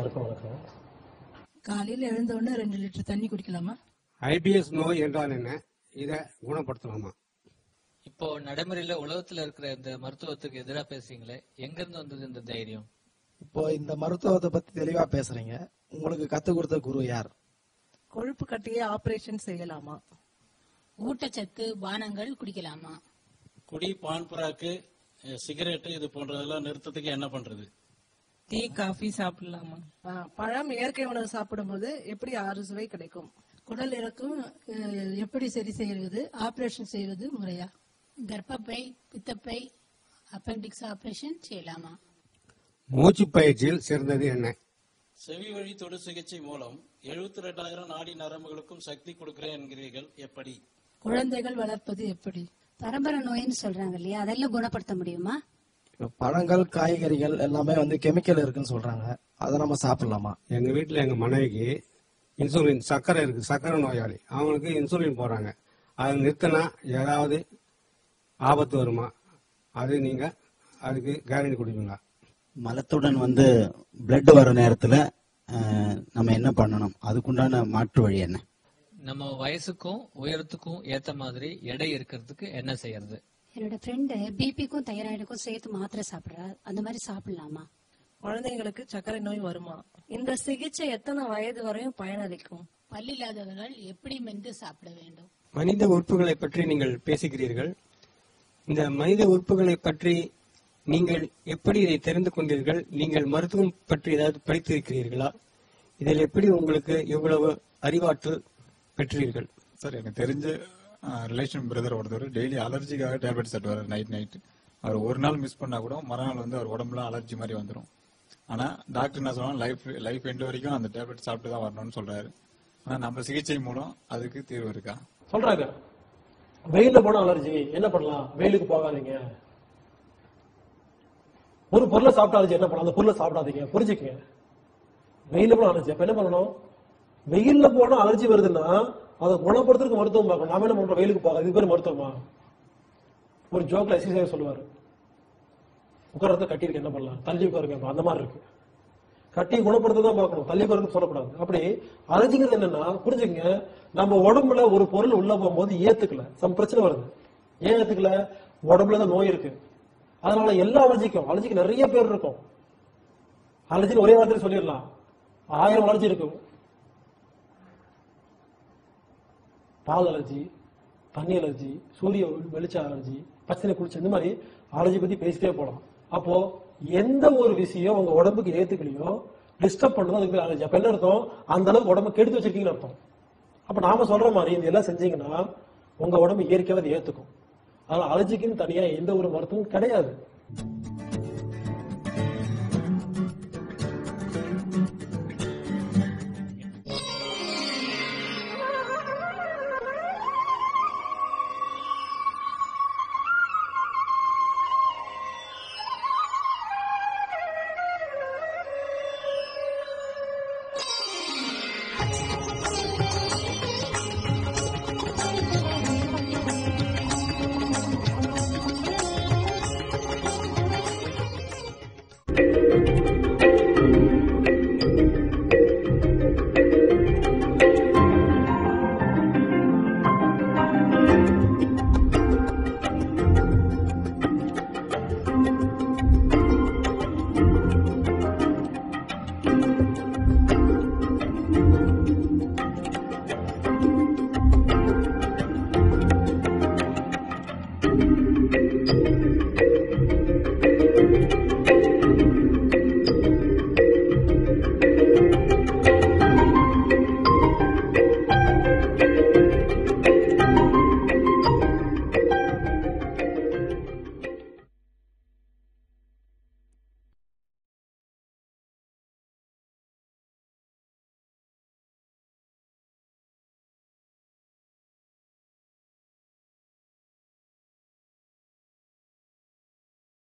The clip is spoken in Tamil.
அனைவருக்கும் வணக்கம். காலையில் எழுந்த உடனே 2 லிட்டர் தண்ணி குடிக்கலாமா? ஐபிஎஸ் நோய் என்றால் என்ன, இதை குணப்படுத்தலாமா? இப்போ நடைமுறையில உலகத்துல இருக்கிற இந்த மருத்துவத்துக்கு எதிராக பேசுறீங்களே, எங்க இருந்து வந்தது இந்த தைரியம்? இப்போ இந்த மருத்துவத்தை பத்தி தெளிவா பேசுறீங்க. உங்களுக்கு கத்து கொடுத்த குரு யார்? கொழுப்பு கட்டியே ஆபரேஷன் செய்யலாமா? ஊட்டச்சத்து பானங்கள் குடிக்கலாமா? குடி, பான் புறாக்கு, சிகரெட்டு இது போன்றதெல்லாம் நிறுத்தத்துக்கு என்ன பண்றது? டீ காஃபி சாப்பிடலாமா? பழம் இயற்கை உணவு சாப்பிடும்போது எப்படி 6 சுவை கிடைக்கும்? குடல் இறக்கம் எப்படி சரி செய்வது? ஆபரேஷன் செய்வது முறையா? கர்ப்பப்பை, பித்தப்பை, அப்பெண்டிக்ஸ் ஆபரேஷன் செய்யலாமா? மூச்சு பயிற்சியில் சிறந்தது என்ன? செவி வழி தொடு சிகிச்சை மூலம் 72,000 நாடி நரம்புகளுக்கும் சக்தி கொடுக்கிறேன் என்கிறீர்கள், எப்படி? குழந்தைகள் வளர்ப்பது எப்படி? பரம்பரை நோயின்னு சொல்றாங்க இல்லையா, அதெல்லாம் குணப்படுத்த முடியுமா? பழங்கள், காய்கறிகள் எல்லாமே கெமிக்கல் இருக்குன்னு சொல்றாங்க. அதை நம்ம சாப்பிடலாமா? எங்க வீட்டுல எங்க மனைவிக்கு இன்சுலின் சர்க்கரை இருக்கு, சர்க்கரை நோயாளி. அவங்களுக்கு இன்சுலின் போறாங்க. அதை நிறுத்தினா ஏதாவது ஆபத்து வருமா? அது நீங்க அதுக்கு கேரண்டி கொடுப்பீங்களா? மலத்துடன் பிளட் வர நேரத்துல நம்ம என்ன பண்ணணும்? அதுக்குண்டான மாற்று வழி என்ன? நம்ம வயசுக்கும் உயரத்துக்கும் ஏத்த மாதிரி எடை இருக்கிறதுக்கு என்ன செய்யறது? என்னோட ஃப்ரெண்டு பிபிக்கும் தைராய்டுக்கும் சேர்த்து மாத்திரை சாப்பிடுறா, அந்த மாதிரி சாப்பிடலாமா? குழந்தைங்களுக்கு சர்க்கரை நோய் வருமா? இந்த சிகிச்சை எத்தனை வயது வரையும் பயனளிக்கும்? பல்லில்லாதவர்கள் எப்படி மென்று சாப்பிட வேண்டும்? மனித உறுப்புகளை பற்றி நீங்கள் பேசுகிறீர்கள். இந்த மனித உறுப்புகளை பற்றி நீங்கள் எப்படி இதை தெரிந்து கொண்டீர்கள்? நீங்கள் மருத்துவம் பற்றி ஏதாவது படித்திருக்கிறீர்களா? இதில் எப்படி உங்களுக்கு இவ்வளவு அறிவாற்றல் பெற்றீர்கள்? சார், எனக்கு தெரிஞ்ச ரிலேஷன் பிரதர் ஒருத்தர் டெய்லி அலர்ஜிக்காக டேப்லெட் சாப்பிடுவார். நைட் அவர் ஒரு நாள் மிஸ் பண்ணா கூட மறுநாள் அவர் உடம்புல அலர்ஜி மாதிரி வந்துடும். ஆனா டாக்டர் என்ன சொல்றாங்க, லைஃப் எண்ட் வரைக்கும் அந்த டேப்லெட் சாப்பிட்டு தான் வரணும்னு சொல்றாரு. ஆனா நம்ம சிகிச்சை மூலம் அதுக்கு தீர்வு இருக்கா? சொல்றாங்க வெயில போன அலர்ஜி என்ன பண்ணலாம்? வெயிலுக்கு போகாதீங்க. ஒரு பொருளை சாப்பிட்ட அலர்ஜி என்ன பண்ணலாம்? அந்த பொருளை சாப்பிடாதீங்க. புரிஞ்சுக்கங்க. வெயில போன அலர்ஜி அப்ப என்ன பண்ணணும்? வெயில்ல போனா அலர்ஜி வருதுன்னா அதை குணப்படுத்துறதுக்கு மருத்துவம் பார்க்கணும். நாம என்ன பண்றோம்? வெயிலுக்கு போகாது, இது பேர் மருத்துவமா? ஒரு ஜோக்ல எக்ஸசைஸ் சொல்லுவாரு, உட்காரத்தை கட்டிருக்கு என்ன பண்ணலாம்? தள்ளி உட்காருங்க. அந்த மாதிரி இருக்கு. கட்டி குணப்படுத்ததான் பார்க்கணும், தள்ளி உட்காருக்கு சொல்லக்கூடாது. அப்படி அலர்ஜிங்கிறது என்னன்னா புரிஞ்சுங்க, நம்ம உடம்புல ஒரு பொருள் உள்ள போகும்போது ஏத்துக்கல, சம் பிரச்சனை வருது. ஏன் ஏத்துக்கல? உடம்புல தான் நோய் இருக்கு. அதனால எல்லா அலர்ஜிக்கு நிறைய பேர் இருக்கும். அலர்ஜின்னு ஒரே வார்த்தையில சொல்லிடலாம், 1000 அலர்ஜி இருக்கும். பால் அலர்ஜி, தண்ணி அலர்ஜி, சூரிய வெளிச்ச அலர்ஜி, பச்சனை குளிச்சு, இந்த மாதிரி அலர்ஜி பத்தி பேசிட்டே போலாம். அப்போ எந்த ஒரு விஷயம் உங்க உடம்புக்கு ஏத்துக்கலையோ டிஸ்டர்ப் பண்றதும் அதுக்கு அலர்ஜி. அப்ப என்ன அர்த்தம்? அந்த அளவுக்கு உடம்பு கெடுத்து வச்சிருக்கீங்கன்னு அர்த்தம். அப்ப நாம சொல்ற மாதிரி இந்த எல்லாம் செஞ்சீங்கன்னா உங்க உடம்பு இயற்கையாவது ஏத்துக்கும். அதனால அலர்ஜிக்குன்னு தனியா எந்த ஒரு மருத்துவம் கிடையாது.